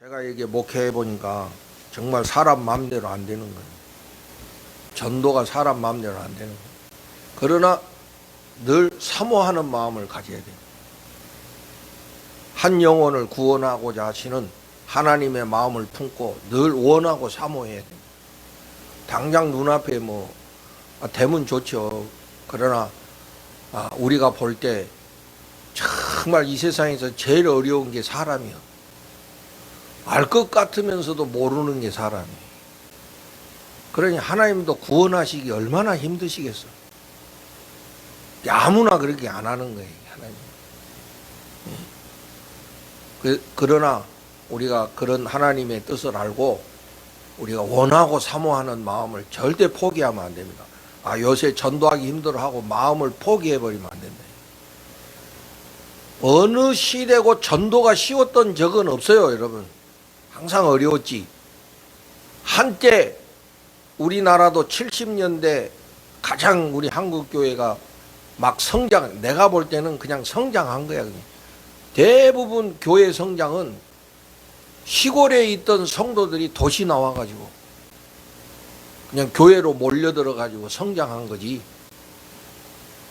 제가 이게 목회해 보니까 정말 사람 마음대로 안 되는 거예요. 전도가 사람 마음대로 안 되는 거예요. 그러나 늘 사모하는 마음을 가져야 돼요. 한 영혼을 구원하고자 하시는 하나님의 마음을 품고 늘 원하고 사모해야 돼요. 당장 눈앞에 되면 좋죠. 그러나 우리가 볼 때 정말 이 세상에서 제일 어려운 게 사람이요. 알 것 같으면서도 모르는 게 사람이에요. 그러니 하나님도 구원하시기 얼마나 힘드시겠어요. 아무나 그렇게 안 하는 거예요, 하나님. 그러나 우리가 그런 하나님의 뜻을 알고 우리가 원하고 사모하는 마음을 절대 포기하면 안 됩니다. 요새 전도하기 힘들어하고 마음을 포기해버리면 안 된다. 어느 시대고 전도가 쉬웠던 적은 없어요, 여러분. 항상 어려웠지. 한때 우리나라도 70년대 가장 우리 한국교회가 막 성장, 내가 볼 때는 그냥 성장한 거야. 그냥. 대부분 교회 성장은 시골에 있던 성도들이 도시 나와가지고 그냥 교회로 몰려들어가지고 성장한 거지.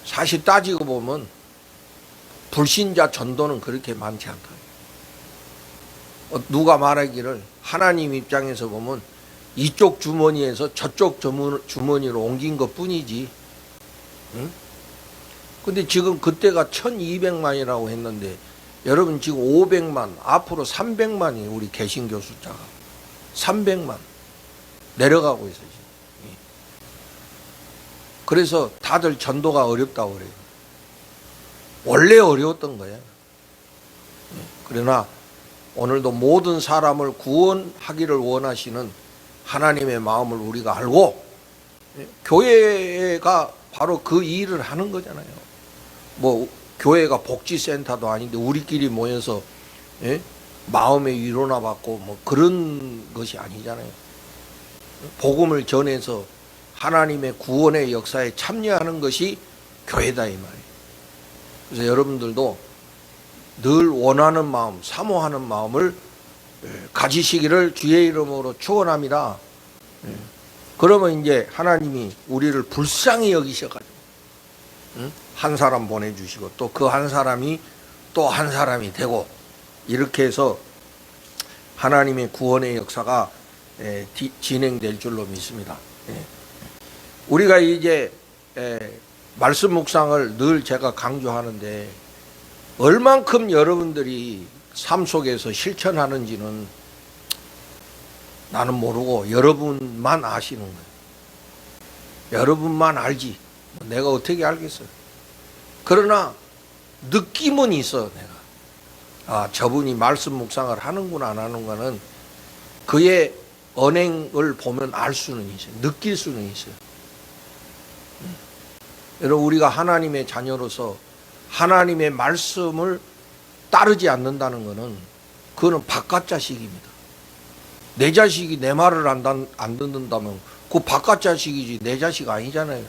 사실 따지고 보면 불신자 전도는 그렇게 많지 않다. 누가 말하기를 하나님 입장에서 보면 이쪽 주머니에서 저쪽 주머니로 옮긴 것 뿐이지. 응? 근데 지금 그때가 1200만이라고 했는데 여러분 지금 500만, 앞으로 300만이 우리 개신교 숫자가. 300만 내려가고 있어요. 지금. 그래서 다들 전도가 어렵다고 그래요. 원래 어려웠던 거예요. 그러나 오늘도 모든 사람을 구원하기를 원하시는 하나님의 마음을 우리가 알고 교회가 바로 그 일을 하는 거잖아요. 교회가 복지센터도 아닌데 우리끼리 모여서 마음의 위로나 받고 그런 것이 아니잖아요. 복음을 전해서 하나님의 구원의 역사에 참여하는 것이 교회다 이 말이에요. 그래서 여러분들도 늘 원하는 마음, 사모하는 마음을 가지시기를 주의 이름으로 축원합니다. 그러면 이제 하나님이 우리를 불쌍히 여기셔가지고 한 사람 보내주시고 또 그 한 사람이 또 한 사람이 되고 이렇게 해서 하나님의 구원의 역사가 진행될 줄로 믿습니다. 우리가 이제 말씀 묵상을 늘 제가 강조하는데 얼만큼 여러분들이 삶 속에서 실천하는지는 나는 모르고 여러분만 아시는 거예요. 여러분만 알지. 내가 어떻게 알겠어요. 그러나 느낌은 있어 내가. 저분이 말씀 묵상을 하는구나 안 하는가는 그의 언행을 보면 알 수는 있어요. 느낄 수는 있어요. 여러분 우리가 하나님의 자녀로서 하나님의 말씀을 따르지 않는다는 것은 그거는 바깥 자식입니다. 내 자식이 내 말을 안 듣는다면 그 바깥 자식이지 내 자식 아니잖아요.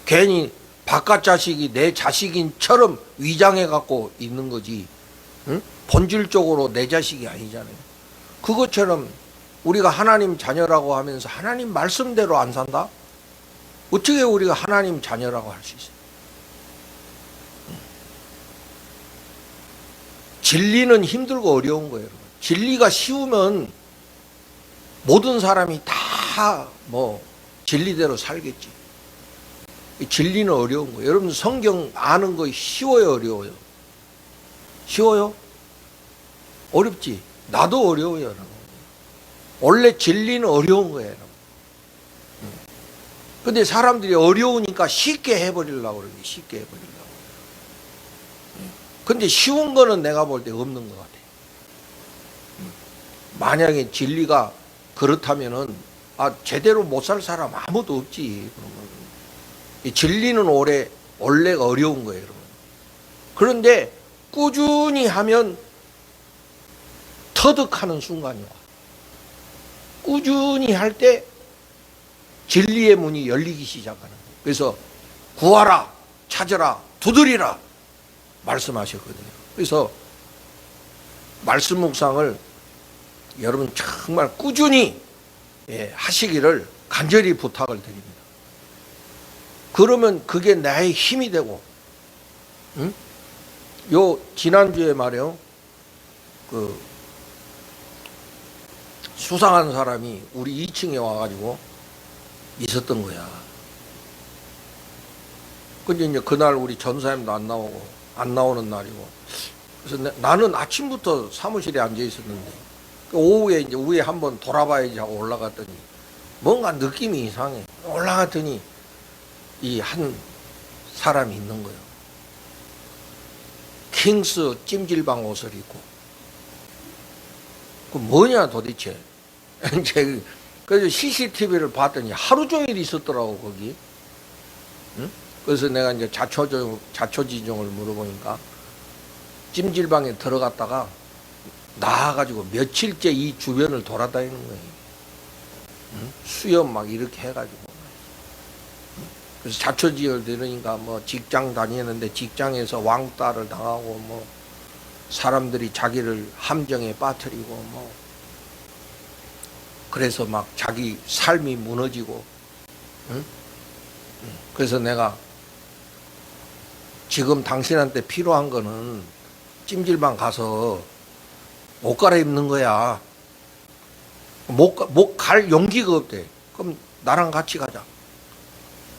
괜히 바깥 자식이 내 자식인처럼 위장해 갖고 있는 거지. 응? 본질적으로 내 자식이 아니잖아요. 그것처럼 우리가 하나님 자녀라고 하면서 하나님 말씀대로 안 산다? 어떻게 우리가 하나님 자녀라고 할 수 있어요? 진리는 힘들고 어려운 거예요. 진리가 쉬우면 모든 사람이 다 진리대로 살겠지. 진리는 어려운 거예요. 여러분 성경 아는 거 쉬워요, 어려워요? 쉬워요? 어렵지. 나도 어려워요. 여러분. 원래 진리는 어려운 거예요. 근데 사람들이 어려우니까 쉽게 해버리려고 그러지. 쉽게 해버리려고. 근데 쉬운 거는 내가 볼 때 없는 것 같아요. 만약에 진리가 그렇다면은 제대로 못 살 사람 아무도 없지. 이 진리는 원래 어려운 거예요, 여러분. 그런데 꾸준히 하면 터득하는 순간이 와. 꾸준히 할 때 진리의 문이 열리기 시작하는 거예요. 그래서 구하라, 찾으라, 두드리라 말씀하셨거든요. 그래서 말씀 묵상을 여러분 정말 꾸준히 하시기를 간절히 부탁을 드립니다. 그러면 그게 나의 힘이 되고, 응? 요 지난주에 말이요, 그 수상한 사람이 우리 2층에 와가지고 있었던 거야. 근데 이제 그날 우리 전사님도 안 나오는 날이고, 그래서 나는 아침부터 사무실에 앉아 있었는데 오후에 이제 위에 한번 돌아봐야지 하고 올라갔더니 뭔가 느낌이 이상해. 올라갔더니 이 한 사람이 있는 거예요. 킹스 찜질방 옷을 입고. 그 뭐냐 도대체. 그래서 CCTV를 봤더니 하루 종일 있었더라고 거기. 응? 그래서 내가 이제 자초지종을 물어보니까 찜질방에 들어갔다가 나와가지고 며칠째 이 주변을 돌아다니는 거예요. 응? 수염 막 이렇게 해가지고. 그래서 자초지종을 들으니까 뭐 직장 다니는데 직장에서 왕따를 당하고 뭐 사람들이 자기를 함정에 빠뜨리고 뭐 그래서 막 자기 삶이 무너지고. 응? 그래서 내가 지금 당신한테 필요한 거는 찜질방 가서 옷 갈아입는 거야. 못 갈 용기가 없대. 그럼 나랑 같이 가자.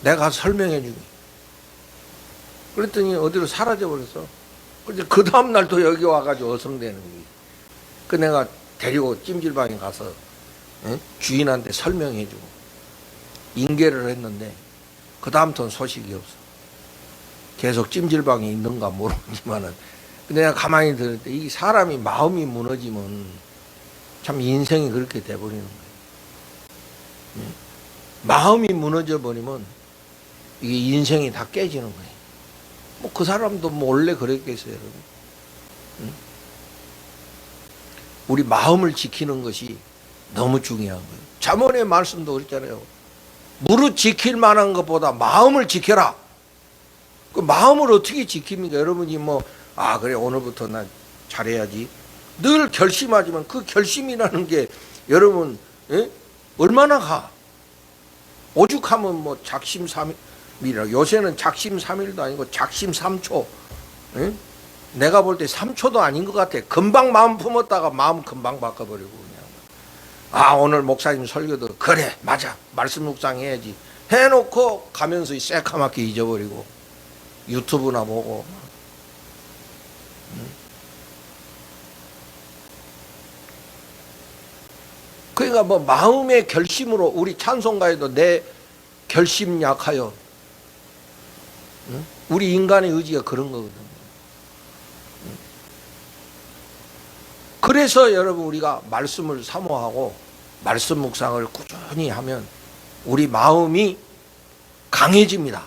내가 가서 설명해 주게. 그랬더니 어디로 사라져 버렸어. 근데 그 다음날 또 여기 와가지고 어성대는 거야. 그 내가 데리고 찜질방에 가서 주인한테 설명해 주고 인계를 했는데 그 다음부터는 소식이 없어. 계속 찜질방에 있는가 모르지만은. 근데 내가 가만히 들을 때 이 사람이 마음이 무너지면 참 인생이 그렇게 돼버리는 거예요. 마음이 무너져 버리면 이게 인생이 다 깨지는 거예요. 뭐 그 사람도 뭐 원래 그랬겠어요, 여러분. 우리 마음을 지키는 것이 너무 중요한 거예요. 잠언의 말씀도 그랬잖아요. 무릇 지킬 만한 것보다 마음을 지켜라. 그 마음을 어떻게 지킵니까? 여러분이 뭐, 그래, 오늘부터 난 잘해야지. 늘 결심하지만 그 결심이라는 게 여러분, 얼마나 가? 오죽하면 뭐 작심삼일이라. 요새는 작심삼일도 아니고 작심삼초. 내가 볼 때 3초도 아닌 것 같아. 금방 마음 품었다가 마음 금방 바꿔버리고 그냥. 오늘 목사님 설교도 그래 맞아 말씀 묵상해야지 해놓고 가면서 새까맣게 잊어버리고 유튜브나 보고. 그러니까 뭐 마음의 결심으로 우리 찬송가에도 내 결심 약하여. 우리 인간의 의지가 그런 거거든요. 그래서 여러분 우리가 말씀을 사모하고 말씀 묵상을 꾸준히 하면 우리 마음이 강해집니다.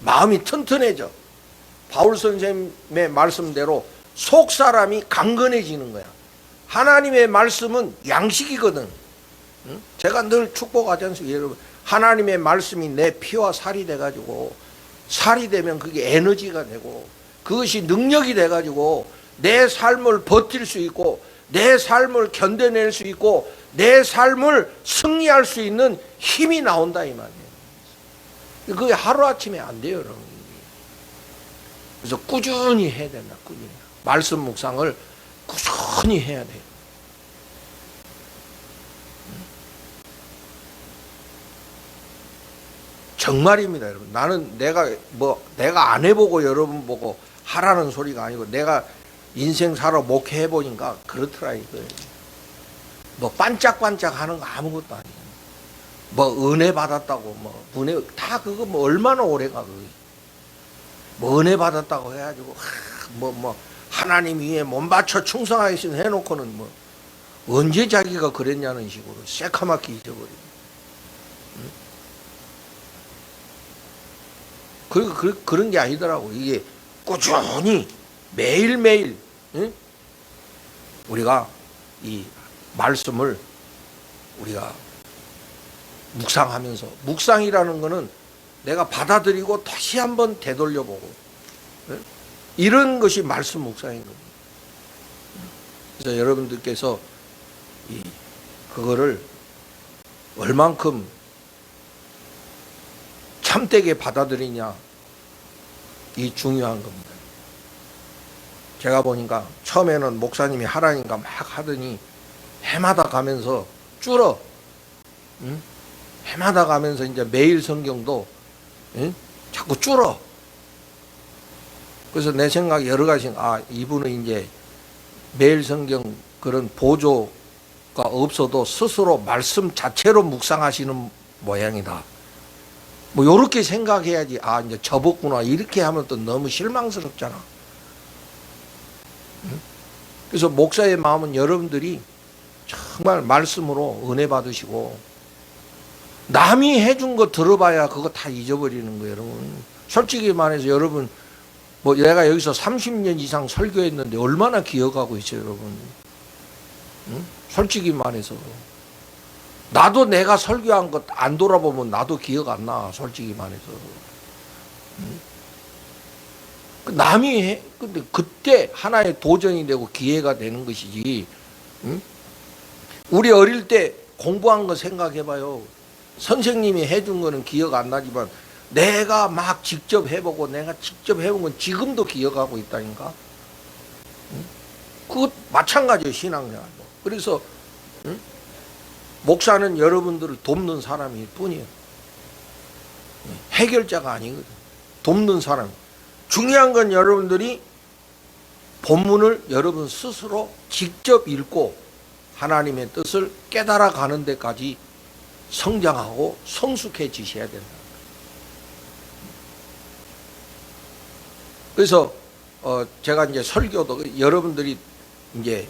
마음이 튼튼해져. 바울 선생님의 말씀대로 속 사람이 강건해지는 거야. 하나님의 말씀은 양식이거든. 제가 늘 축복하지 않습니까? 여러분 하나님의 말씀이 내 피와 살이 돼가지고 살이 되면 그게 에너지가 되고 그것이 능력이 돼가지고 내 삶을 버틸 수 있고 내 삶을 견뎌낼 수 있고 내 삶을 승리할 수 있는 힘이 나온다 이 말이에요. 그게 하루아침에 안 돼요, 여러분. 그래서 꾸준히 해야 된다. 꾸준히. 말씀 묵상을 꾸준히 해야 돼요. 정말입니다, 여러분. 나는 내가 안 해보고 여러분 보고 하라는 소리가 아니고 내가 인생 살아 목회해 보니까 그렇더라 이거예요. 뭐 반짝반짝 하는 거 아무것도 아니에요. 뭐 은혜 받았다고 뭐 은혜 다 그거 뭐 얼마나 오래가 그게. 뭐 은혜 받았다고 해가지고 뭐 하나님 위에 몸 바쳐 충성하겠습니다 해놓고는 뭐 언제 자기가 그랬냐는 식으로 새카맣게 잊어버리고. 그런 게 아니더라고. 이게 꾸준히 매일매일 우리가 이 말씀을 우리가 묵상하면서, 묵상이라는 거는 내가 받아들이고 다시 한번 되돌려보고 이런 것이 말씀 묵상인 겁니다. 그래서 여러분들께서 그거를 얼만큼 참되게 받아들이냐, 이 중요한 겁니다. 제가 보니까 처음에는 목사님이 하라니까 막 하더니 해마다 가면서 줄어. 응? 해마다 가면서 이제 매일 성경도 응? 자꾸 줄어. 그래서 내 생각 여러 가지, 이분은 이제 매일 성경 그런 보조가 없어도 스스로 말씀 자체로 묵상하시는 모양이다. 뭐 요렇게 생각해야지, 이제 접었구나 이렇게 하면 또 너무 실망스럽잖아. 응? 그래서 목사의 마음은 여러분들이 정말 말씀으로 은혜 받으시고, 남이 해준 거 들어봐야 그거 다 잊어버리는 거예요, 여러분. 솔직히 말해서 여러분, 뭐 내가 여기서 30년 이상 설교했는데 얼마나 기억하고 있어요, 여러분. 응? 솔직히 말해서 나도 내가 설교한 것 안 돌아보면 나도 기억 안 나, 솔직히 말해서. 응? 남이 해, 근데 그때 하나의 도전이 되고 기회가 되는 것이지. 응? 우리 어릴 때 공부한 거 생각해봐요. 선생님이 해준 거는 기억 안 나지만 내가 막 직접 해보고 내가 직접 해본 건 지금도 기억하고 있다니까. 응? 그것 마찬가지예요, 신앙생활도. 그래서 응? 목사는 여러분들을 돕는 사람일 뿐이에요. 해결자가 아니거든. 돕는 사람. 중요한 건 여러분들이 본문을 여러분 스스로 직접 읽고 하나님의 뜻을 깨달아 가는 데까지 성장하고 성숙해지셔야 된다. 그래서 제가 이제 설교도 여러분들이 이제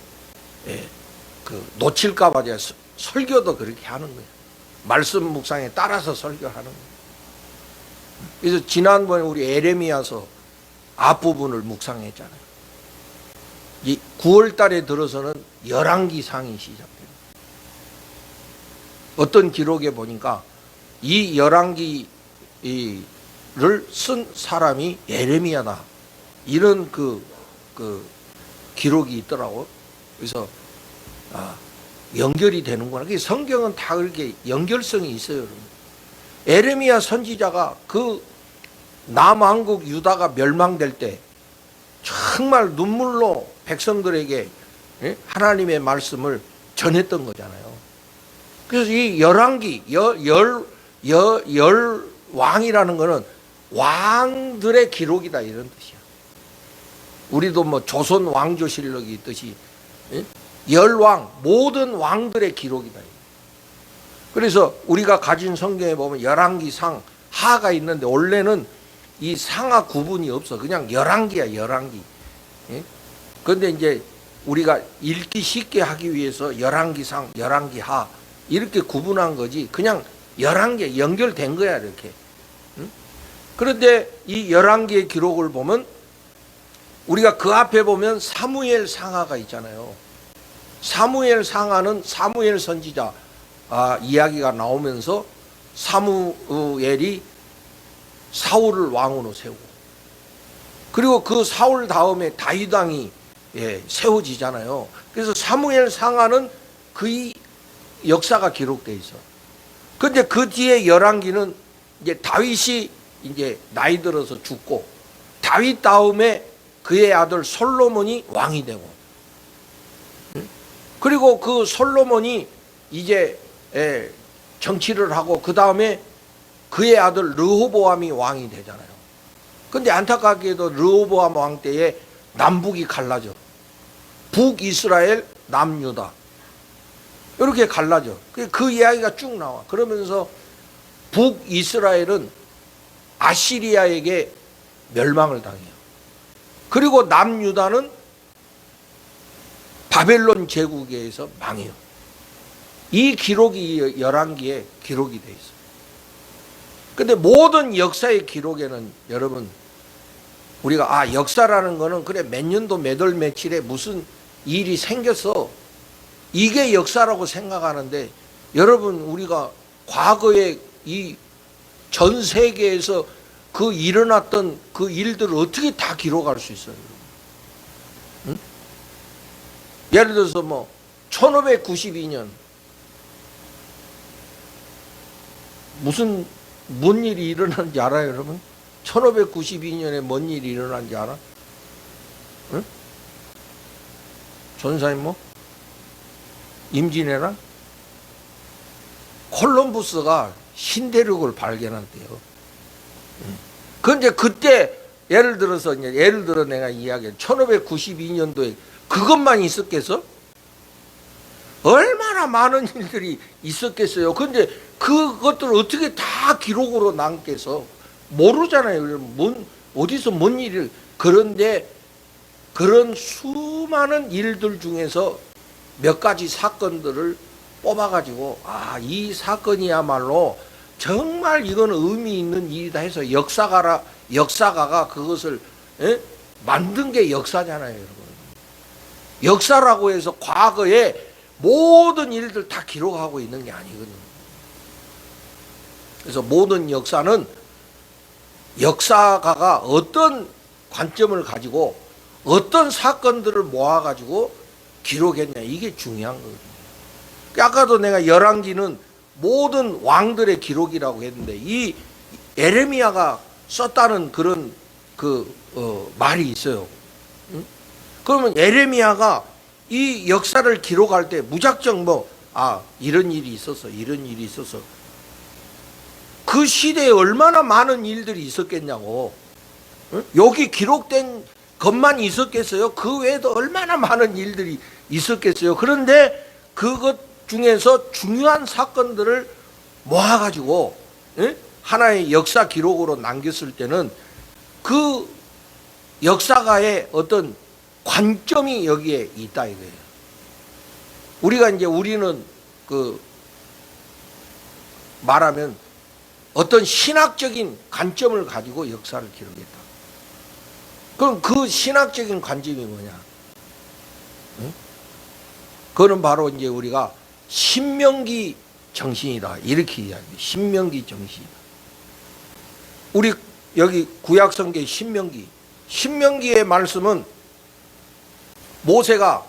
놓칠까봐 제가 설교도 그렇게 하는 거예요. 말씀 묵상에 따라서 설교하는 거예요. 그래서 지난번에 우리 에레미야서 앞부분을 묵상했잖아요. 이 9월 달에 들어서는 열왕기상이 시작돼요. 어떤 기록에 보니까 이 열왕기를 쓴 사람이 예레미야다, 이런 그 기록이 있더라고. 그래서 연결이 되는구나. 성경은 다 그렇게 연결성이 있어요, 여러분. 예레미야 선지자가 그 남왕국 유다가 멸망될 때 정말 눈물로 백성들에게 하나님의 말씀을 전했던 거잖아요. 그래서 이 열왕기, 열왕이라는 거는 왕들의 기록이다, 이런 뜻이야. 우리도 뭐 조선 왕조실록이 있듯이 열왕, 모든 왕들의 기록이다. 그래서 우리가 가진 성경에 보면 열왕기상, 하가 있는데 원래는 이 상하 구분이 없어. 그냥 열왕기야, 열왕기. 그런데 이제 우리가 읽기 쉽게 하기 위해서 열왕기상, 열왕기하 이렇게 구분한 거지. 그냥 열왕기에 연결된 거야, 이렇게. 그런데 이 열왕기의 기록을 보면 우리가 그 앞에 보면 사무엘 상하가 있잖아요. 사무엘 상하는 사무엘 선지자 이야기가 나오면서 사무엘이 사울을 왕으로 세우고, 그리고 그 사울 다음에 다윗 왕이 세워지잖아요. 그래서 사무엘 상하는 그 역사가 기록되어 있어. 그런데 그 뒤에 열왕기는 이제 다윗이 이제 나이 들어서 죽고, 다윗 다음에 그의 아들 솔로몬이 왕이 되고, 그리고 그 솔로몬이 이제 정치를 하고 그 다음에 그의 아들 르호보암이 왕이 되잖아요. 그런데 안타깝게도 르호보암 왕 때에 남북이 갈라져. 북이스라엘, 남유다. 이렇게 갈라져. 그 이야기가 쭉 나와. 그러면서 북이스라엘은 아시리아에게 멸망을 당해요. 그리고 남유다는 바벨론 제국에 의해서 망해요. 이 기록이 열왕기에 기록이 돼 있어요. 근데 모든 역사의 기록에는 여러분, 우리가 역사라는 거는 그래 몇 년도 몇 월 며칠에 무슨 일이 생겼어, 이게 역사라고 생각하는데, 여러분 우리가 과거에 이 전 세계에서 그 일어났던 그 일들을 어떻게 다 기록할 수 있어요? 응? 예를 들어서 뭐 1592년 뭔 일이 일어난지 알아요, 여러분? 1592년에 뭔 일이 일어난지 알아? 응? 전사님 뭐? 임진왜란? 콜럼부스가 신대륙을 발견한대요. 그런데 그때 예를 들어 내가 이야기한 1592년도에 그것만 있었겠어? 얼마나 많은 일들이 있었겠어요. 그런데 그것들을 어떻게 다 기록으로 남겠어? 모르잖아요. 어디서 뭔 일을. 그런데 그런 수많은 일들 중에서 몇 가지 사건들을 뽑아가지고, 이 사건이야말로 정말 이거는 의미 있는 일이다 해서 역사가가 그것을 만든 게 역사잖아요, 여러분. 역사라고 해서 과거에 모든 일들 다 기록하고 있는 게 아니거든요. 그래서 모든 역사는 역사가가 어떤 관점을 가지고 어떤 사건들을 모아가지고 기록했냐, 이게 중요한 거거든요. 아까도 내가 열왕기는 모든 왕들의 기록이라고 했는데, 이 에레미야가 썼다는 그런 말이 있어요. 응? 그러면 에레미야가 이 역사를 기록할 때 무작정 이런 일이 있었어, 이런 일이 있었어. 그 시대에 얼마나 많은 일들이 있었겠냐고. 응? 여기 기록된 것만 있었겠어요? 그 외에도 얼마나 많은 일들이 있었겠어요? 그런데 그것 중에서 중요한 사건들을 모아가지고 하나의 역사 기록으로 남겼을 때는 그 역사가의 어떤 관점이 여기에 있다 이거예요. 우리는 말하면 어떤 신학적인 관점을 가지고 역사를 기록했다. 그럼 그 신학적인 관점이 뭐냐? 그거는 바로 이제 우리가 신명기 정신이다, 이렇게 이야기해요. 신명기 정신이다. 우리 여기 구약성경 신명기의 말씀은 모세가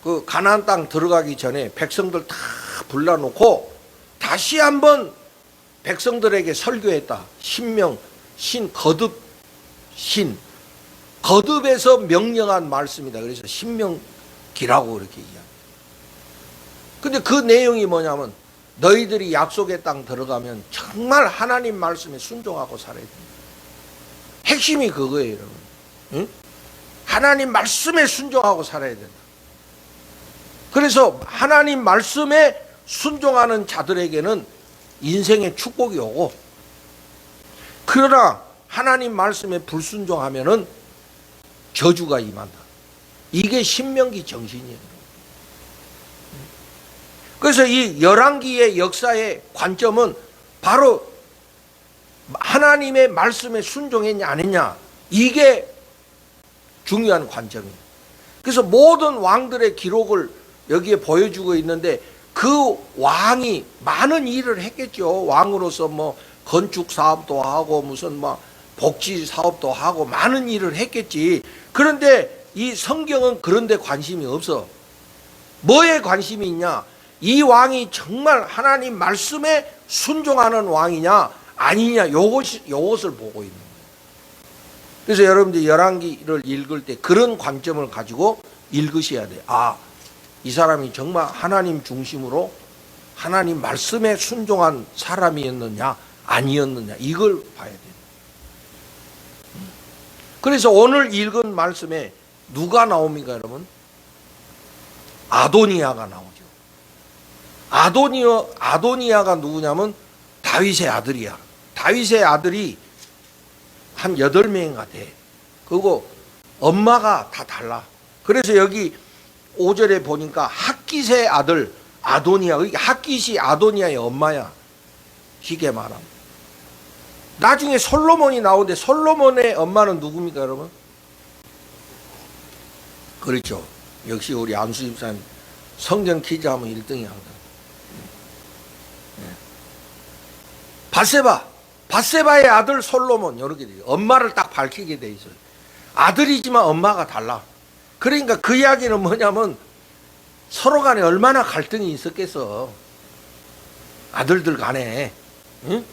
그 가나안 땅 들어가기 전에 백성들 다 불러놓고 다시 한번 백성들에게 설교했다. 거듭에서 명령한 말씀이다. 그래서 신명기라고 그렇게 이야기해요. 근데 그 내용이 뭐냐면 너희들이 약속의 땅 들어가면 정말 하나님 말씀에 순종하고 살아야 된다. 핵심이 그거예요, 여러분. 응? 하나님 말씀에 순종하고 살아야 된다. 그래서 하나님 말씀에 순종하는 자들에게는 인생의 축복이 오고, 그러나 하나님 말씀에 불순종하면은 저주가 임한다. 이게 신명기 정신이에요. 그래서 이 열왕기의 역사의 관점은 바로 하나님의 말씀에 순종했냐 안 했냐, 이게 중요한 관점이에요. 그래서 모든 왕들의 기록을 여기에 보여주고 있는데, 그 왕이 많은 일을 했겠죠. 왕으로서 건축 사업도 하고 무슨 복지 사업도 하고 많은 일을 했겠지. 그런데 이 성경은 그런 데 관심이 없어. 뭐에 관심이 있냐? 이 왕이 정말 하나님 말씀에 순종하는 왕이냐 아니냐, 요것을 보고 있는 거예요. 그래서 여러분들 열왕기를 읽을 때 그런 관점을 가지고 읽으셔야 돼요. 이 사람이 정말 하나님 중심으로 하나님 말씀에 순종한 사람이었느냐 아니었느냐, 이걸 봐야 돼요. 그래서 오늘 읽은 말씀에 누가 나옵니까, 여러분? 아도니아가 나오죠. 아도니아가 누구냐면 다윗의 아들이야. 다윗의 아들이 한 8명인가 돼. 그리고 엄마가 다 달라. 그래서 여기 5절에 보니까 핫깃의 아들 아도니아, 핫깃이 아도니아의 엄마야. 쉽게 말하면. 나중에 솔로몬이 나오는데 솔로몬의 엄마는 누굽니까, 여러분? 그렇죠. 역시 우리 안수 집사님 성경 퀴즈 하면 1등이 항상. 밧세바의 아들 솔로몬, 이렇게 돼요. 엄마를 딱 밝히게 돼 있어요. 아들이지만 엄마가 달라. 그러니까 그 이야기는 뭐냐면 서로 간에 얼마나 갈등이 있었겠어. 아들들 간에. 응?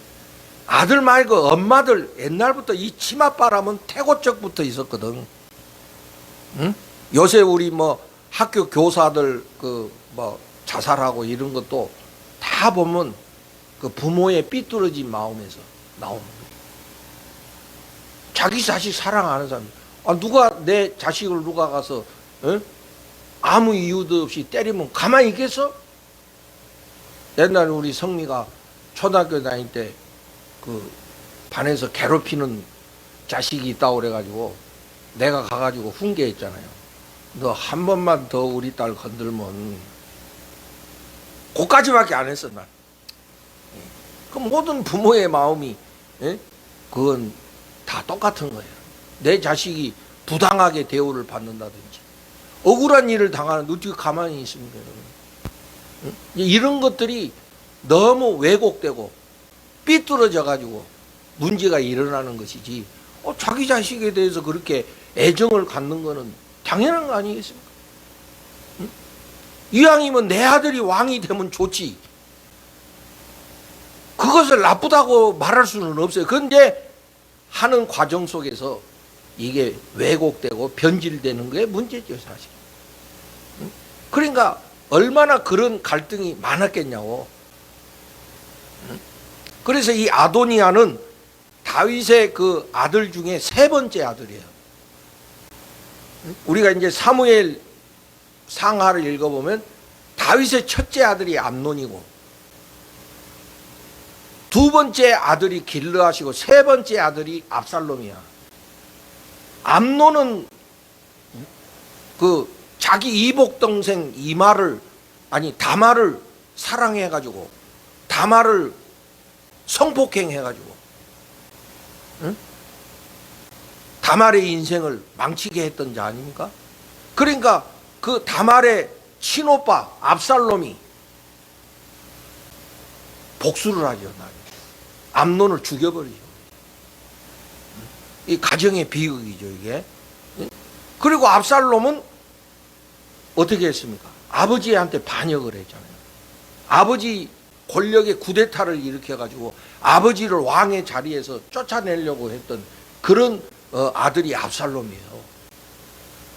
아들 말고 엄마들 옛날부터 이 치맛바람은 태고적부터 있었거든. 응? 요새 우리 뭐 학교 교사들 그 뭐 자살하고 이런 것도 다 보면 그 부모의 삐뚤어진 마음에서 나오는 거예요. 자기 자식 사랑하는 사람. 누가 내 자식을 누가 가서 아무 이유도 없이 때리면 가만히 있겠어? 옛날에 우리 성미가 초등학교 다닐 때 그 반에서 괴롭히는 자식이 있다고 그래가지고 내가 가가지고 훈계했잖아요. 너 한 번만 더 우리 딸 건들면, 그까지밖에 안 했어 난. 그 모든 부모의 마음이 그건 다 똑같은 거예요. 내 자식이 부당하게 대우를 받는다든지 억울한 일을 당하는, 어떻게 가만히 있습니까? 이런 것들이 너무 왜곡되고 삐뚤어져 가지고 문제가 일어나는 것이지, 자기 자식에 대해서 그렇게 애정을 갖는 거는 당연한 거 아니겠습니까? 응? 이왕이면 내 아들이 왕이 되면 좋지, 그것을 나쁘다고 말할 수는 없어요. 그런데 하는 과정 속에서 이게 왜곡되고 변질되는 게 문제죠, 사실. 응? 그러니까 얼마나 그런 갈등이 많았겠냐고. 응? 그래서 이 아도니아는 다윗의 그 아들 중에 세 번째 아들이에요. 우리가 이제 사무엘 상하를 읽어보면 다윗의 첫째 아들이 암논이고, 두 번째 아들이 길르앗이고, 세 번째 아들이 압살롬이야. 암논은 그 자기 이복 동생 다말을 사랑해가지고 다말을 성폭행해가지고, 응? 다말의 인생을 망치게 했던 자 아닙니까? 그러니까 그 다말의 친오빠 압살롬이 복수를 하죠. 암논을 죽여버리죠. 이 가정의 비극이죠, 이게. 그리고 압살롬은 어떻게 했습니까? 아버지한테 반역을 했잖아요. 아버지 권력의 쿠데타를 일으켜가지고 아버지를 왕의 자리에서 쫓아내려고 했던 그런 아들이 압살롬이에요.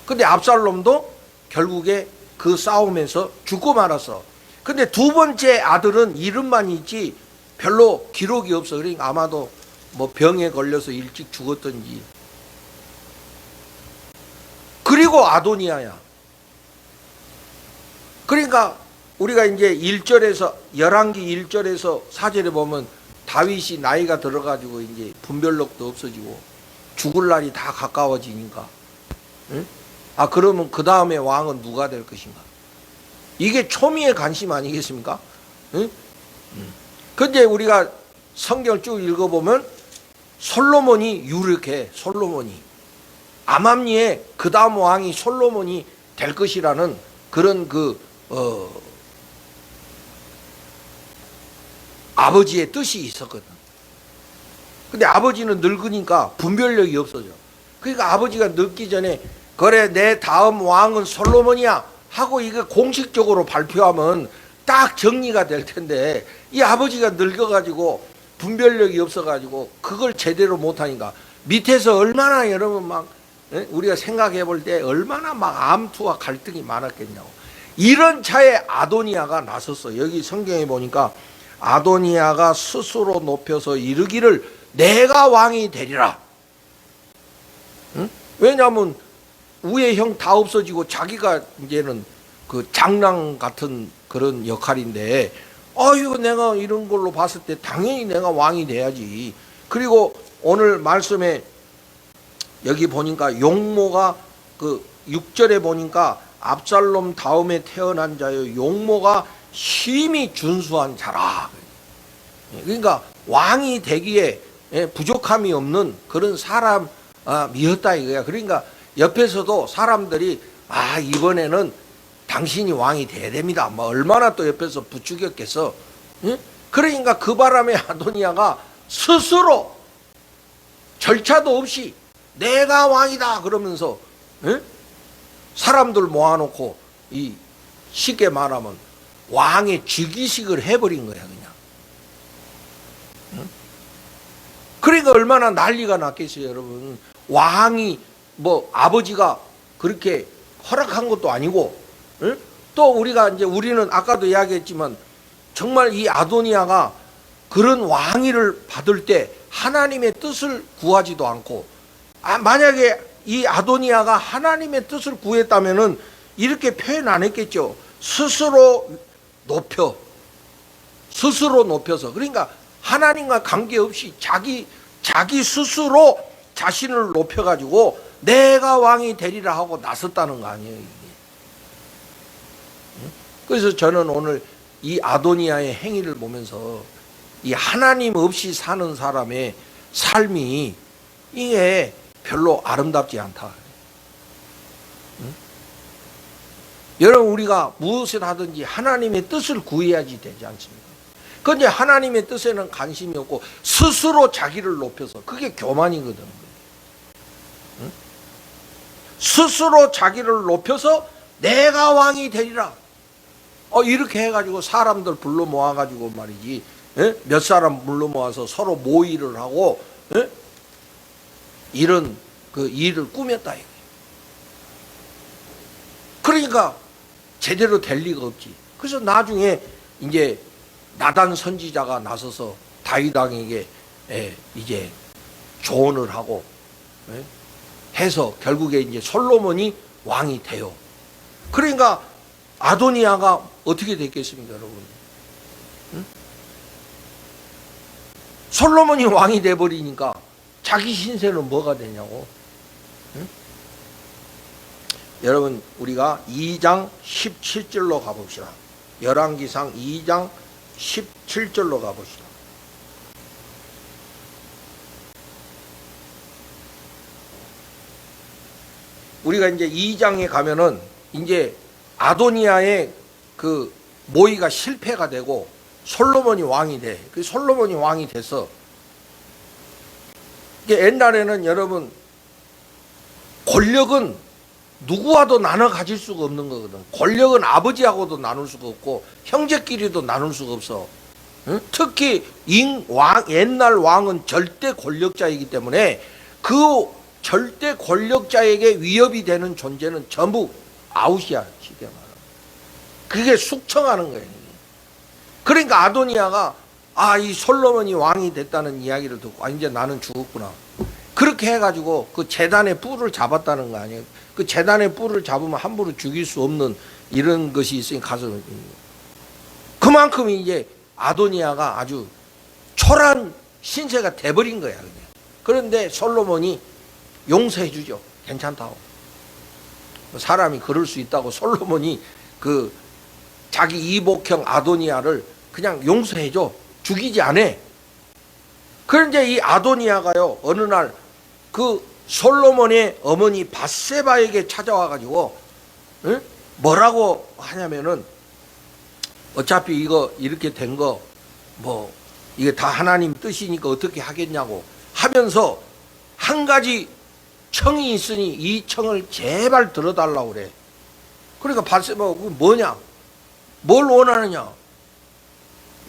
근데 압살롬도 결국에 그 싸움에서 죽고 말았어. 근데 두 번째 아들은 이름만 있지 별로 기록이 없어. 그러니까 아마도 뭐 병에 걸려서 일찍 죽었던지. 그리고 아도니아야. 그러니까 우리가 이제 1절에서 열왕기 1절에서 4절에 보면 다윗이 나이가 들어가지고 이제 분별력도 없어지고 죽을 날이 다 가까워지니까, 응? 그러면 그 다음에 왕은 누가 될 것인가? 이게 초미의 관심 아니겠습니까? 응? 근데 우리가 성경을 쭉 읽어보면 솔로몬이 유력해. 솔로몬이 암암리에 그 다음 왕이 솔로몬이 될 것이라는 그런 아버지의 뜻이 있었거든. 근데 아버지는 늙으니까 분별력이 없어져. 그러니까 아버지가 늙기 전에 그래 내 다음 왕은 솔로몬이야 하고 이거 공식적으로 발표하면 딱 정리가 될 텐데, 이 아버지가 늙어가지고 분별력이 없어가지고 그걸 제대로 못하니까 밑에서 얼마나 여러분 막 우리가 생각해 볼 때 얼마나 막 암투와 갈등이 많았겠냐고. 이런 차에 아도니아가 나섰어. 여기 성경에 보니까 아도니아가 스스로 높여서 이르기를 내가 왕이 되리라. 응? 왜냐하면 우의 형 다 없어지고 자기가 이제는 그 장랑 같은 그런 역할인데, 이거 내가 이런 걸로 봤을 때 당연히 내가 왕이 돼야지. 그리고 오늘 말씀에 여기 보니까 용모가 그 6절에 보니까 압살롬 다음에 태어난 자여 용모가 심히 준수한 자라. 그러니까 왕이 되기에 부족함이 없는 그런 사람이었다 이거야. 그러니까 옆에서도 사람들이 이번에는 당신이 왕이 돼야 됩니다. 뭐 얼마나 또 옆에서 부추겼겠어. 응? 그러니까 그 바람에 아도니아가 스스로 절차도 없이 내가 왕이다 그러면서 사람들 모아놓고 쉽게 말하면 왕의 즉위식을 해버린 거야 그냥. 그러니까 얼마나 난리가 났겠어요, 여러분. 왕이 뭐 아버지가 그렇게 허락한 것도 아니고, 응? 또 우리는 아까도 이야기했지만 정말 이 아도니아가 그런 왕위를 받을 때 하나님의 뜻을 구하지도 않고, 만약에 이 아도니아가 하나님의 뜻을 구했다면은 이렇게 표현 안 했겠죠. 스스로 높여서. 그러니까 하나님과 관계없이 자기 스스로 자신을 높여가지고 내가 왕이 되리라 하고 나섰다는 거 아니에요, 이게. 그래서 저는 오늘 이 아도니아의 행위를 보면서 이 하나님 없이 사는 사람의 삶이 이게 별로 아름답지 않다. 여러분, 우리가 무엇을 하든지 하나님의 뜻을 구해야지 되지 않습니까? 그런데 하나님의 뜻에는 관심이 없고 스스로 자기를 높여서, 그게 교만이거든. 스스로 자기를 높여서 내가 왕이 되리라. 이렇게 해가지고 사람들 불러 모아가지고 말이지, 몇 사람 불러 모아서 서로 모의를 하고, 이런 그 일을 꾸몄다. 그러니까 제대로 될 리가 없지. 그래서 나중에 이제 나단 선지자가 나서서 다윗 왕에게 이제 조언을 하고 해서 결국에 이제 솔로몬이 왕이 돼요. 그러니까 아도니아가 어떻게 됐겠습니까, 여러분? 솔로몬이 왕이 돼 버리니까 자기 신세는 뭐가 되냐고. 여러분, 우리가 2장 17절로 가봅시다. 열왕기상 2장 17절로 가봅시다. 우리가 이제 2장에 가면은 이제 아도니아의 그 모의가 실패가 되고 솔로몬이 왕이 돼. 그 솔로몬이 왕이 돼서, 이게 옛날에는 여러분 권력은 누구와도 나눠 가질 수가 없는 거거든. 권력은 아버지하고도 나눌 수가 없고 형제끼리도 나눌 수가 없어. 응? 특히 옛날 왕은 절대 권력자이기 때문에 그 절대 권력자에게 위협이 되는 존재는 전부 아웃이야, 쉽게 말하면. 그게 숙청하는 거예요. 그러니까 아도니아가 이 솔로몬이 왕이 됐다는 이야기를 듣고 이제 나는 죽었구나. 그렇게 해가지고 그 제단의 뿔을 잡았다는 거 아니에요. 그 제단의 뿔을 잡으면 함부로 죽일 수 없는 이런 것이 있으니 가서 그만큼 이제 아도니아가 아주 초라한 신세가 돼버린 거야. 그냥. 그런데 솔로몬이 용서해 주죠. 괜찮다고. 사람이 그럴 수 있다고 솔로몬이 그 자기 이복형 아도니아를 그냥 용서해 줘. 죽이지 않아. 그런데 이 아도니아가요, 어느 날 그 솔로몬의 어머니 밧세바에게 찾아와가지고 뭐라고 하냐면은, 어차피 이거 이렇게 된 거 뭐 이게 다 하나님 뜻이니까 어떻게 하겠냐고 하면서 한 가지 청이 있으니 이 청을 제발 들어달라고 그래. 그러니까 밧세바가 그게 뭐냐, 뭘 원하느냐.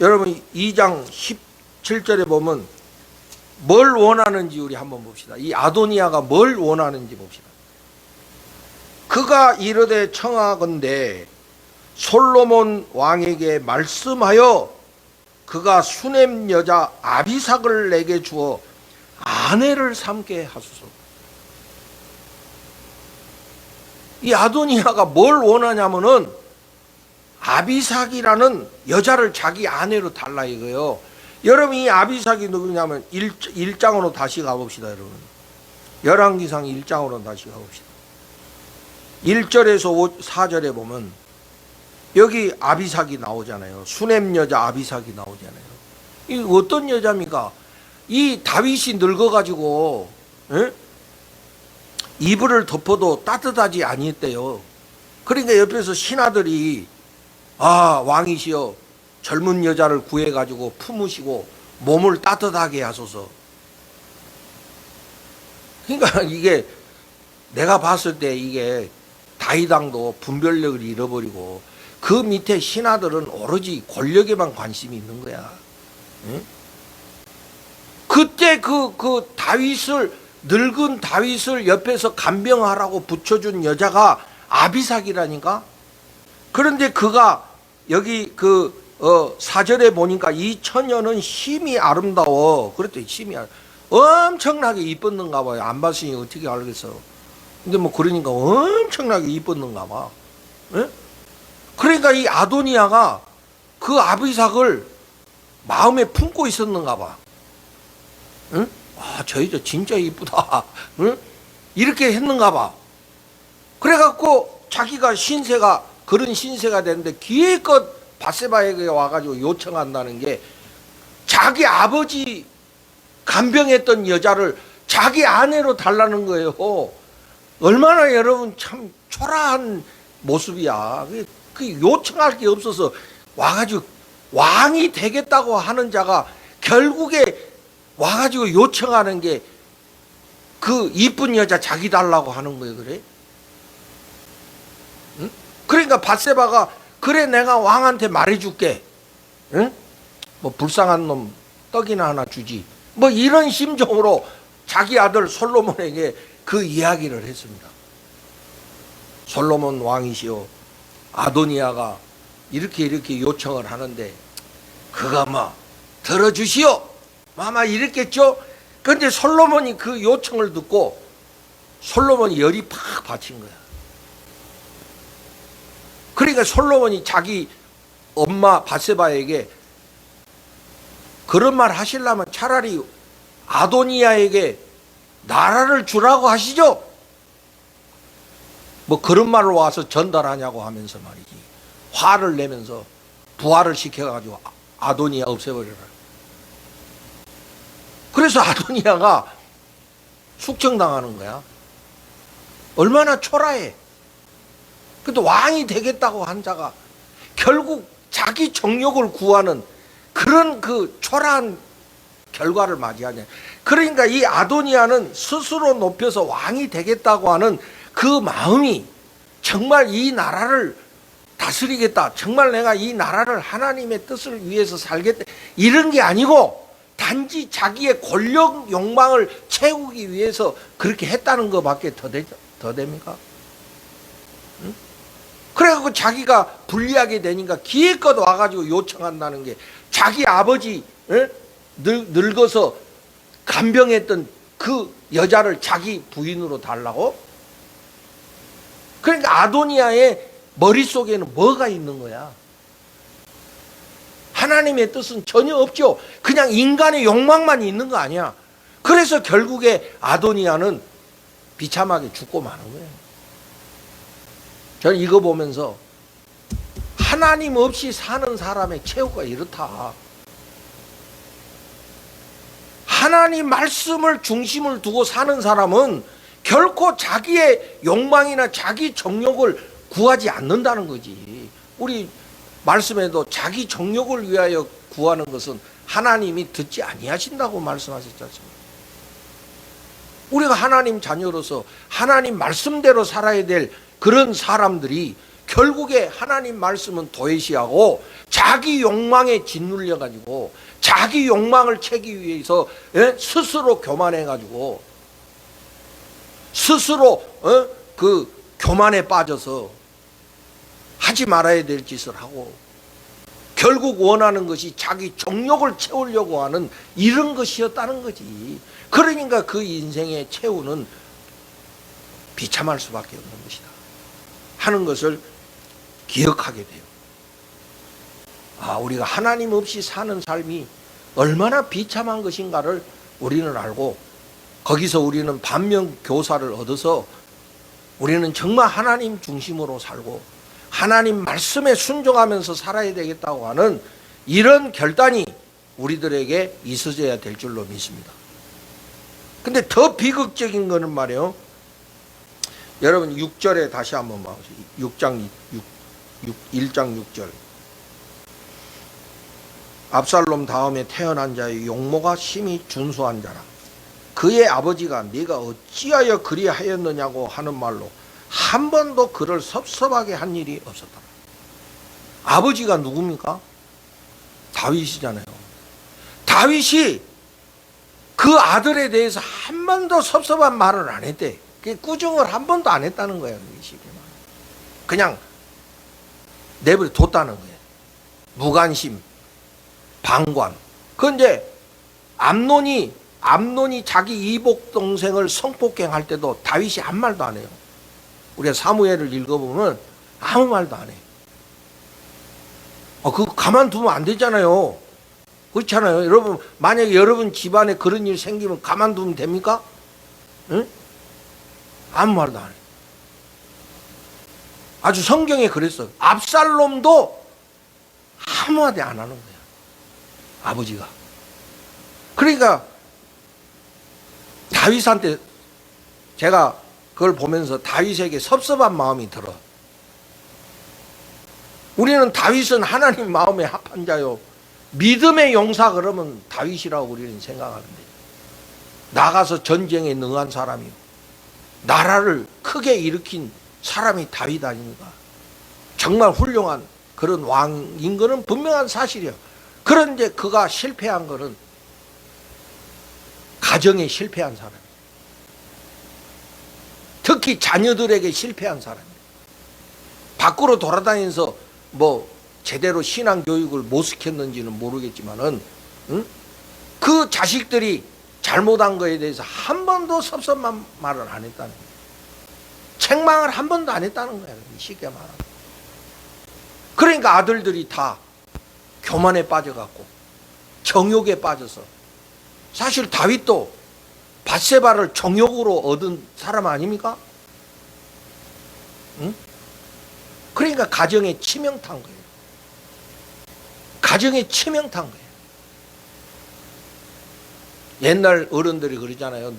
여러분 2장 17절에 보면 뭘 원하는지 우리 한번 봅시다. 이 아도니아가 뭘 원하는지 봅시다. 그가 이르되 청하건대 솔로몬 왕에게 말씀하여 그가 수넴 여자 아비삭을 내게 주어 아내를 삼게 하소서. 이 아도니아가 뭘 원하냐면은 아비삭이라는 여자를 자기 아내로 달라 이거요. 여러분, 이 아비삭이 누구냐면 1장으로 다시 가봅시다. 여러분, 열왕기상 1장으로 다시 가봅시다. 1절에서 4절에 보면 여기 아비삭이 나오잖아요. 수넴 여자 아비삭이 나오잖아요. 이 어떤 여자입니까? 이 다윗이 늙어가지고 이불을 덮어도 따뜻하지 아니했대요. 그러니까 옆에서 신하들이 왕이시여 젊은 여자를 구해가지고 품으시고 몸을 따뜻하게 하소서. 그러니까 이게 내가 봤을 때 이게 다윗 왕도 분별력을 잃어버리고 그 밑에 신하들은 오로지 권력에만 관심이 있는 거야. 응? 그때 그 다윗을, 늙은 다윗을 옆에서 간병하라고 붙여준 여자가 아비삭이라니까. 그런데 그가 여기 4절에 보니까 이 처녀는 심히 아름다워. 그랬더니 엄청나게 이뻤는가 봐요. 안 봤으니 어떻게 알겠어. 근데 뭐 그러니까 엄청나게 이뻤는가 봐. 예? 그러니까 이 아도니아가 그 아비삭을 마음에 품고 있었는가 봐. 응? 아, 저 여자 진짜 이쁘다. 응? 이렇게 했는가 봐. 그래갖고 자기가 그런 신세가 됐는데 기껏 밧세바에게 와가지고 요청한다는 게 자기 아버지 간병했던 여자를 자기 아내로 달라는 거예요. 얼마나 여러분 참 초라한 모습이야. 그 요청할 게 없어서 와가지고 왕이 되겠다고 하는 자가 결국에 와가지고 요청하는 게 그 이쁜 여자 자기 달라고 하는 거예요. 그래? 응? 그러니까 밧세바가 그래 내가 왕한테 말해줄게. 응? 뭐 불쌍한 놈 떡이나 하나 주지. 뭐 이런 심정으로 자기 아들 솔로몬에게 그 이야기를 했습니다. 솔로몬 왕이시오, 아도니아가 이렇게 요청을 하는데 그가 뭐 들어주시오 아마 이랬겠죠. 그런데 솔로몬이 그 요청을 듣고 솔로몬이 열이 팍 받친 거야. 그러니까 솔로몬이 자기 엄마 밧세바에게 그런 말 하시려면 차라리 아도니아에게 나라를 주라고 하시죠. 뭐 그런 말로 와서 전달하냐고 하면서 말이지. 화를 내면서 부활을 시켜가지고 아도니아 없애버려라. 그래서 아도니아가 숙청당하는 거야. 얼마나 초라해. 근데 왕이 되겠다고 한 자가 결국 자기 정욕을 구하는 그런 그 초라한 결과를 맞이하냐. 그러니까 이 아도니아는 스스로 높여서 왕이 되겠다고 하는 그 마음이 정말 이 나라를 다스리겠다, 정말 내가 이 나라를 하나님의 뜻을 위해서 살겠다, 이런 게 아니고 단지 자기의 권력 욕망을 채우기 위해서 그렇게 했다는 것밖에 더 됩니까? 응? 그래갖고 자기가 불리하게 되니까 기껏 와가지고 요청한다는 게 자기 아버지 늙어서 간병했던 그 여자를 자기 부인으로 달라고? 그러니까 아도니아의 머릿속에는 뭐가 있는 거야? 하나님의 뜻은 전혀 없죠. 그냥 인간의 욕망만 있는 거 아니야. 그래서 결국에 아도니아는 비참하게 죽고 마는 거예요. 저는 이거 보면서 하나님 없이 사는 사람의 최후가 이렇다. 하나님 말씀을 중심을 두고 사는 사람은 결코 자기의 욕망이나 자기 정욕을 구하지 않는다는 거지. 우리 말씀에도 자기 정욕을 위하여 구하는 것은 하나님이 듣지 아니하신다고 말씀하셨지 않습니까? 우리가 하나님 자녀로서 하나님 말씀대로 살아야 될 그런 사람들이 결국에 하나님 말씀은 도외시하고 자기 욕망에 짓눌려 가지고 자기 욕망을 채기 위해서 스스로 교만해 가지고 스스로 그 교만에 빠져서 하지 말아야 될 짓을 하고 결국 원하는 것이 자기 정욕을 채우려고 하는 이런 것이었다는 거지. 그러니까 그 인생의 최후는 비참할 수밖에 없는 것이다 하는 것을 기억하게 돼요. 아, 우리가 하나님 없이 사는 삶이 얼마나 비참한 것인가를 우리는 알고 거기서 우리는 반면 교사를 얻어서 우리는 정말 하나님 중심으로 살고 하나님 말씀에 순종하면서 살아야 되겠다고 하는 이런 결단이 우리들에게 있어져야 될 줄로 믿습니다. 근데 더 비극적인 거는 말이에요. 여러분 6절에 다시 한번 봐보세요. 1장 6절. 압살롬 다음에 태어난 자의 용모가 심히 준수한 자라. 그의 아버지가 네가 어찌하여 그리하였느냐고 하는 말로 한 번도 그를 섭섭하게 한 일이 없었다. 아버지가 누굽니까? 다윗이잖아요. 다윗이 그 아들에 대해서 한 번도 섭섭한 말을 안 했대. 꾸중을 한 번도 안 했다는 거야. 그냥 내버려 뒀다는 거예요. 무관심, 방관. 그 이제 암논이 자기 이복 동생을 성폭행할 때도 다윗이 한 말도 안 해요. 우리가 사무엘을 읽어보면 아무 말도 안 해. 그거 가만두면 안 되잖아요. 그렇잖아요. 여러분, 만약에 여러분 집안에 그런 일 생기면 가만두면 됩니까? 응? 아무 말도 안 해. 아주 성경에 그랬어. 압살롬도 한마디 안 하는 거야. 아버지가. 그러니까 다윗한테 제가 그걸 보면서 다윗에게 섭섭한 마음이 들어. 우리는 다윗은 하나님 마음에 합한 자요. 믿음의 용사 그러면 다윗이라고 우리는 생각하는데, 나가서 전쟁에 능한 사람이요, 나라를 크게 일으킨 사람이 다윗 아닙니까? 정말 훌륭한 그런 왕인 거는 분명한 사실이에요. 그런데 그가 실패한 거는 가정에 실패한 사람, 특히 자녀들에게 실패한 사람이에요. 밖으로 돌아다니면서 뭐 제대로 신앙 교육을 못 시켰는지는 모르겠지만은, 응? 그 자식들이 잘못한 거에 대해서 한 번도 섭섭한 말을 안 했다는 거예요. 책망을 한 번도 안 했다는 거예요. 쉽게 말하면. 그러니까 아들들이 다 교만에 빠져갖고 정욕에 빠져서, 사실 다윗도 밧세바를 정욕으로 얻은 사람 아닙니까? 응? 그러니까 가정에 치명탄 거예요. 가정에 치명탄 거예요. 옛날 어른들이 그러잖아요.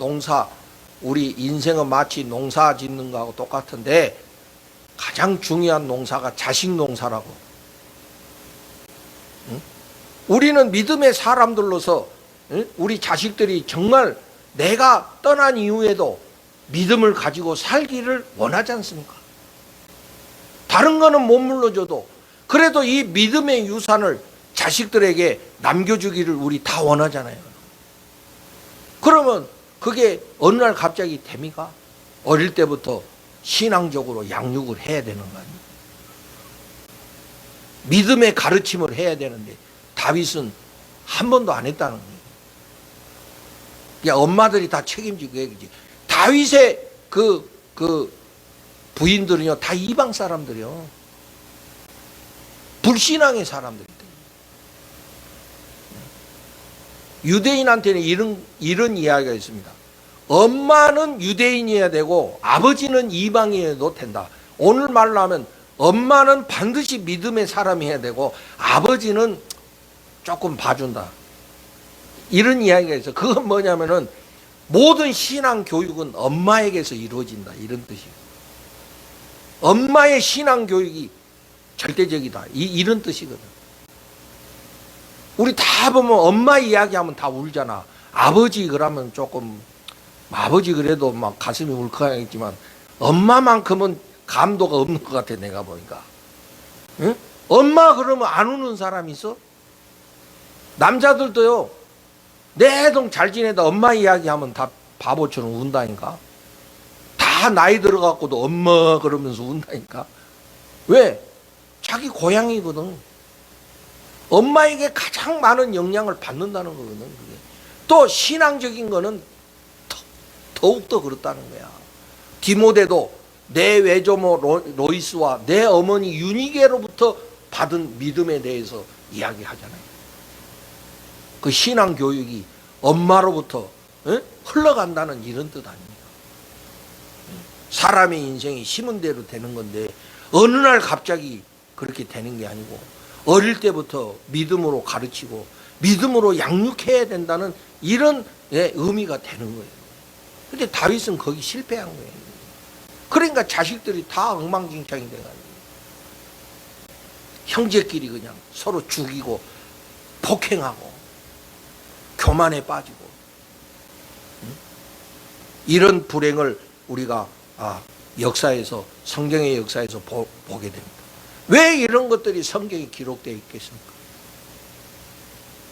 우리 인생은 마치 농사 짓는 거하고 똑같은데 가장 중요한 농사가 자식 농사라고. 응? 우리는 믿음의 사람들로서, 응? 우리 자식들이 정말 내가 떠난 이후에도 믿음을 가지고 살기를 원하지 않습니까? 다른 거는 못 물러줘도 그래도 이 믿음의 유산을 자식들에게 남겨주기를 우리 다 원하잖아요. 그러면 그게 어느 날 갑자기 됩니까? 어릴 때부터 신앙적으로 양육을 해야 되는 거 아니에요? 믿음의 가르침을 해야 되는데 다윗은 한 번도 안 했다는 거예요. 야, 엄마들이 다 책임지고 해야지. 다윗의 그 부인들은요, 다 이방 사람들이요. 불신앙의 사람들이다. 유대인한테는 이런 이야기가 있습니다. 엄마는 유대인이어야 되고 아버지는 이방인이어도 된다. 오늘 말로 하면 엄마는 반드시 믿음의 사람이어야 되고 아버지는 조금 봐준다. 이런 이야기가 있어요. 그건 뭐냐면은 모든 신앙 교육은 엄마에게서 이루어진다. 이런 뜻이에요. 엄마의 신앙 교육이 절대적이다. 이런 뜻이거든. 우리 다 보면 엄마 이야기하면 다 울잖아. 아버지 그러면 조금, 아버지 그래도 막 가슴이 울컥하겠지만 엄마만큼은 감도가 없는 것 같아, 내가 보니까. 응? 엄마 그러면 안 우는 사람 있어? 남자들도요, 내동 잘 지내다 엄마 이야기하면 다 바보처럼 운다니까. 다 나이 들어갖고도 엄마 그러면서 운다니까. 왜? 자기 고향이거든. 엄마에게 가장 많은 영향을 받는다는 거거든. 그게. 또 신앙적인 거는 더욱더 그렇다는 거야. 디모데도 내 외조모 로이스와 내 어머니 유니게로부터 받은 믿음에 대해서 이야기하잖아요. 그 신앙 교육이 엄마로부터 흘러간다는 이런 뜻 아닙니까? 사람의 인생이 심은 대로 되는 건데 어느 날 갑자기 그렇게 되는 게 아니고 어릴 때부터 믿음으로 가르치고 믿음으로 양육해야 된다는 이런 의미가 되는 거예요. 근데 다윗은 거기 실패한 거예요. 그러니까 자식들이 다 엉망진창이 돼가지고 형제끼리 그냥 서로 죽이고 폭행하고 교만에 빠지고 이런 불행을 우리가 역사에서, 성경의 역사에서 보게 됩니다. 왜 이런 것들이 성경에 기록되어 있겠습니까?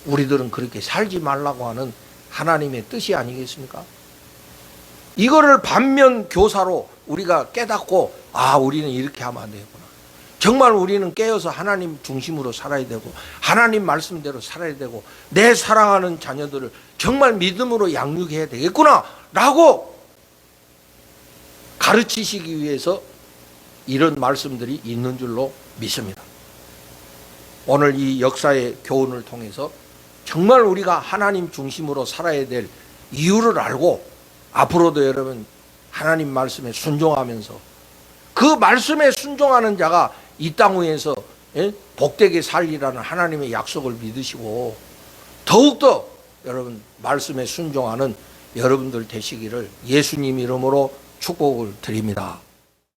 우리들은 그렇게 살지 말라고 하는 하나님의 뜻이 아니겠습니까? 이거를 반면 교사로 우리가 깨닫고 우리는 이렇게 하면 안 되겠구나. 정말 우리는 깨어서 하나님 중심으로 살아야 되고 하나님 말씀대로 살아야 되고 내 사랑하는 자녀들을 정말 믿음으로 양육해야 되겠구나 라고 가르치시기 위해서 이런 말씀들이 있는 줄로 믿습니다. 오늘 이 역사의 교훈을 통해서 정말 우리가 하나님 중심으로 살아야 될 이유를 알고 앞으로도 여러분 하나님 말씀에 순종하면서 그 말씀에 순종하는 자가 이 땅 위에서 복되게 살리라는 하나님의 약속을 믿으시고 더욱더 여러분 말씀에 순종하는 여러분들 되시기를 예수님 이름으로 축복을 드립니다.